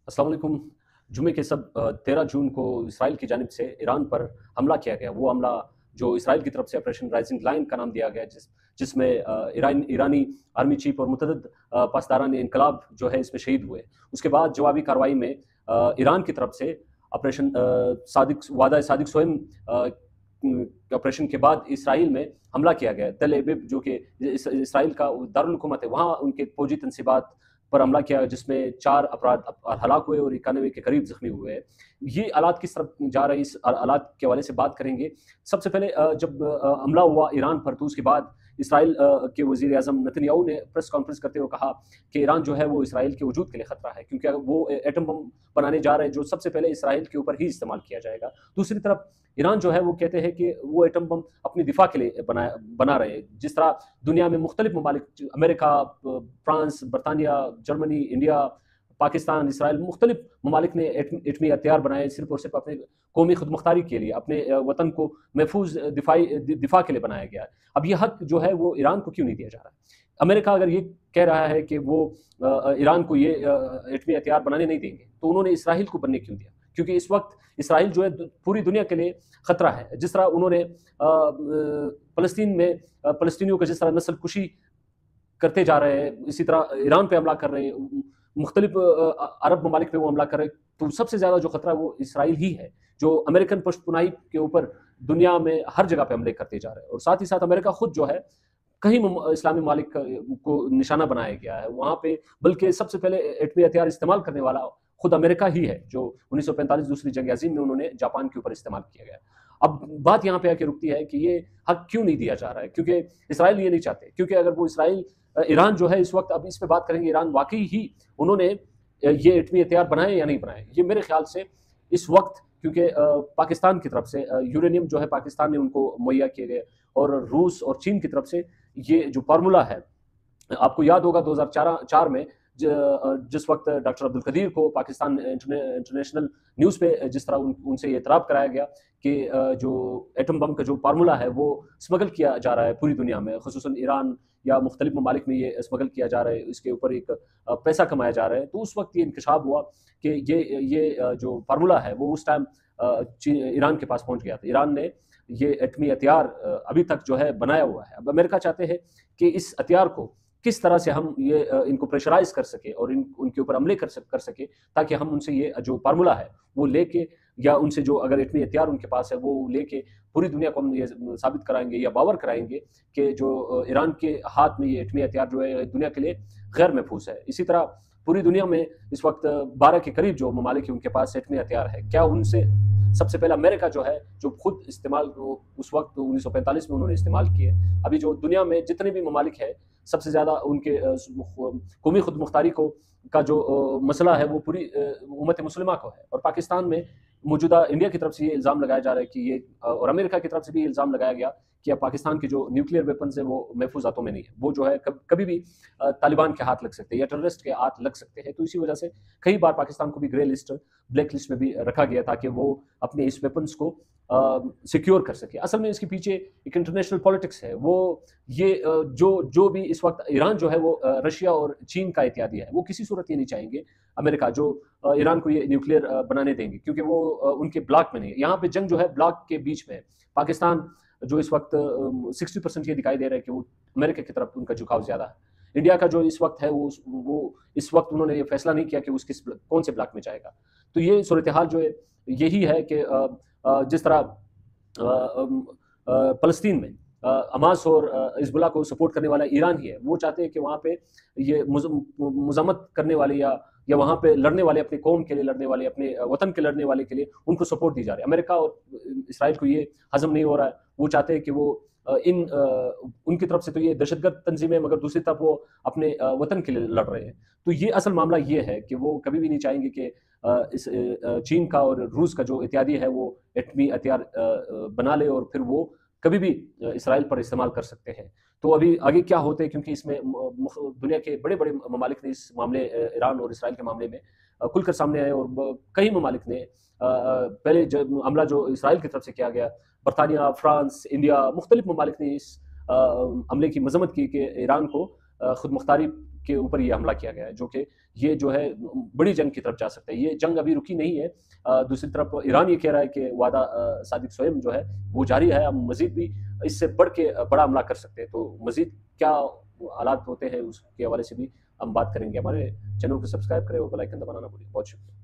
अस्सलाम वालेकुम। जुमे के 13 जून को इसराइल की जानिब से ईरान पर हमला किया गया। वो हमला जो इसराइल की तरफ से ऑपरेशन राइजिंग लाइन का नाम दिया गया, जिसमें ईरानी आर्मी चीफ और मुतअद्दिद पासदारान इनकलाब जो है इसमें शहीद हुए। उसके बाद जवाबी कार्रवाई में ईरान की तरफ से ऑपरेशन वादा सादिक सोएम ऑपरेशन के बाद इसराइल में हमला किया गया। तल अबीब जो कि इसराइल का दारुल हुकूमत है, वहाँ उनके फौजी तनसीबात पर हमला किया, जिसमें 4 अफराद हलाक हुए और 91 के करीब जख्मी हुए हैं। ये आलात किस तरफ जा रहे हैं, इस आलात के हवाले से बात करेंगे। सबसे पहले जब हमला हुआ ईरान पर, तो उसके बाद इसराइल के वज़ीर आज़म नेतन्याहू ने प्रेस कॉन्फ्रेंस करते हुए कहा कि ईरान जो है वो इसराइल के वजूद के लिए ख़तरा है, क्योंकि वो एटम बम बनाने जा रहे हैं जो सबसे पहले इसराइल के ऊपर ही इस्तेमाल किया जाएगा। दूसरी तरफ ईरान जो है वो कहते हैं कि वो एटम बम अपनी दिफा के लिए बना रहे हैं। जिस तरह दुनिया में मुख्तलिफ ममालिक, अमेरिका, फ्रांस, बरतानिया, जर्मनी, इंडिया, पाकिस्तान, इसराइल, मुख्तलिफ ममालिक ने एटमी हथियार बनाए सिर्फ और सिर्फ अपने कौमी खुदमुख्तारी के लिए, अपने वतन को महफूज दिफा के लिए बनाया गया है। अब ये हक जो है वो ईरान को क्यों नहीं दिया जा रहा है? अमेरिका अगर ये कह रहा है कि वो ईरान को ये एटमी हथियार बनाने नहीं देंगे, तो उन्होंने इसराइल को बनने क्यों दिया? क्योंकि इस वक्त इसराइल जो है पूरी दुनिया के लिए खतरा है। जिस तरह उन्होंने फ़लस्तीनियों का जिस तरह नस्ल कुशी करते जा रहे हैं, इसी तरह ईरान पे हमला कर रहे हैं, मुख्तलिफ अरब ममालिक पे वो हमला कर रहे हैं। तो सबसे ज़्यादा जो खतरा है वो इसराइल ही है, जो अमेरिकन पश्तुनाई के ऊपर दुनिया में हर जगह पे हमले करते जा रहे हैं। और साथ ही साथ अमेरिका खुद जो है कहीं इस्लामी ममालिक को निशाना बनाया गया है वहाँ पे, बल्कि सबसे पहले एटमी हथियार इस्तेमाल करने वाला खुद अमेरिका ही है, जो 1945 दूसरी जंग अज़ीम में उन्होंने जापान के ऊपर इस्तेमाल किया गया। अब बात यहाँ पे आके रुकती है कि ये हक क्यों नहीं दिया जा रहा है, क्योंकि इसराइल ये नहीं चाहते। क्योंकि अगर वो ईरान जो है इस वक्त, अब इस पे बात करेंगे, ईरान वाकई ही उन्होंने ये एटमी हथियार बनाए या नहीं बनाए, ये मेरे ख्याल से इस वक्त, क्योंकि पाकिस्तान की तरफ से यूरेनियम जो है पाकिस्तान ने उनको मुहैया किए गए, और रूस और चीन की तरफ से ये जो फार्मूला है, आपको याद होगा 2004 में जिस वक्त डॉक्टर अब्दुल कदीर को पाकिस्तान इंटरनेशनल न्यूज़ पे जिस तरह उनसे ये इतराब कराया गया कि जो एटम बम का जो फार्मूला है वो स्मगल किया जा रहा है पूरी दुनिया में, खुसूसन ईरान या मुख्तलिफ ममालिक में ये स्मगल किया जा रहा है, इसके ऊपर एक पैसा कमाया जा रहा है। तो उस वक्त ये इंकशाफ हुआ कि ये जो फार्मूला है वो उस टाइम ईरान के पास पहुंच गया था। ईरान ने ये एटमी हथियार अभी तक जो है बनाया हुआ है। अब अमेरिका चाहते हैं कि इस हथियार को किस तरह से हम ये इनको प्रेशराइज कर सके और उनके ऊपर हमले कर सके, ताकि हम उनसे ये जो फार्मूला है वो लेके, या उनसे जो अगर एटमी हथियार उनके पास है वो लेके पूरी दुनिया को हम ये साबित कराएंगे या बावर कराएंगे कि जो ईरान के हाथ में ये एटमी हथियार जो है दुनिया के लिए गैर महफूज है। इसी तरह पूरी दुनिया में इस वक्त 12 के करीब जो ममालिक है उनके पास एटमी हथियार है। क्या उनसे सबसे पहले अमेरिका जो है, जो खुद इस्तेमाल उस वक्त 1945 में उन्होंने इस्तेमाल किए, अभी जो दुनिया में जितने भी ममालिक है सबसे ज़्यादा उनके कौमी खुद मुख्तारी का जो मसला है वो पूरी उम्मत मुस्लिमा को है। और पाकिस्तान में मौजूदा इंडिया की तरफ से ये इल्ज़ाम लगाया जा रहा है कि ये, और अमेरिका की तरफ से भी इल्ज़ाम लगाया गया कि अब पाकिस्तान की जो न्यूक्लियर वेपन्स है वो महफूज हाथों में नहीं है, वो जो है कभी भी तालिबान के हाथ लग सकते हैं या टेररिस्ट के हाथ लग सकते हैं। तो इसी वजह से कई बार पाकिस्तान को भी ग्रे लिस्ट, ब्लैक लिस्ट में भी रखा गया ताकि वो अपने इस वेपन्स को सिक्योर कर सके। असल में इसके पीछे एक इंटरनेशनल पॉलिटिक्स है। वो ये जो भी इस वक्त ईरान जो है वो रशिया और चीन का इत्यादि है, वो किसी सूरत ये नहीं चाहेंगे अमेरिका जो ईरान को ये न्यूक्लियर बनाने देंगे, क्योंकि वो उनके ब्लॉक में नहीं है। यहाँ पे जंग जो है ब्लॉक के बीच में है। पाकिस्तान जो इस वक्त 60% ये दिखाई दे रहा है कि वो अमेरिका की तरफ उनका झुकाव ज़्यादा है। इंडिया का जो इस वक्त है वो इस वक्त उन्होंने ये फैसला नहीं किया कि उसके कौन से ब्लॉक में जाएगा। तो ये सूरत हाल जो है यही है कि जिस तरह फ़लस्तीन में हमास और हिज़्बुल्लाह को सपोर्ट करने वाला ईरान ही है, वो चाहते हैं कि वहाँ पे ये मुज़ामत करने वाले या वहाँ पे लड़ने वाले, अपनी कौम के लिए लड़ने वाले, अपने वतन के लड़ने वाले के लिए उनको सपोर्ट दी जा रही है। अमेरिका और इसराइल को ये हज़म नहीं हो रहा है। वो चाहते हैं कि वो उनकी तरफ से तो ये दहशतगर्द तंजीमें, मगर दूसरी तरफ वो अपने वतन के लिए लड़ रहे हैं। तो ये असल मामला ये है कि वो कभी भी नहीं चाहेंगे कि इस चीन का और रूस का जो इत्यादि है वो एटमी हथियार बना ले और फिर वो कभी भी इसराइल पर इस्तेमाल कर सकते हैं। तो अभी आगे क्या होते हैं, क्योंकि इसमें दुनिया के बड़े बड़े ममालिक ने इस मामले, ईरान और इसराइल के मामले में खुलकर सामने आए, और कई ममालिक ने पहले जब हमला जो इसराइल की तरफ से किया गया, बरतानिया, फ्रांस, इंडिया, मुख्तलिफ ममालिक ने इस हमले की मजम्मत की कि ईरान को خود مختاری کے اوپر یہ حملہ کیا گیا ہے، جو کہ یہ جو ہے بڑی جنگ کی طرف جا سکتا ہے۔ یہ جنگ ابھی رکی نہیں ہے۔ دوسری طرف ایران یہ کہہ رہا ہے کہ وعدہ صادق سوئم جو ہے وہ جاری ہے، ہم مزید بھی اس سے بڑھ کے بڑا حملہ کر سکتے ہیں۔ تو مزید کیا حالات ہوتے ہیں اس کے حوالے سے بھی ہم بات کریں گے۔ ہمارے چینل کو سبسکرائب کریں اور بیل آئکن دبانا نہ بھولیں۔ بہت شکریہ۔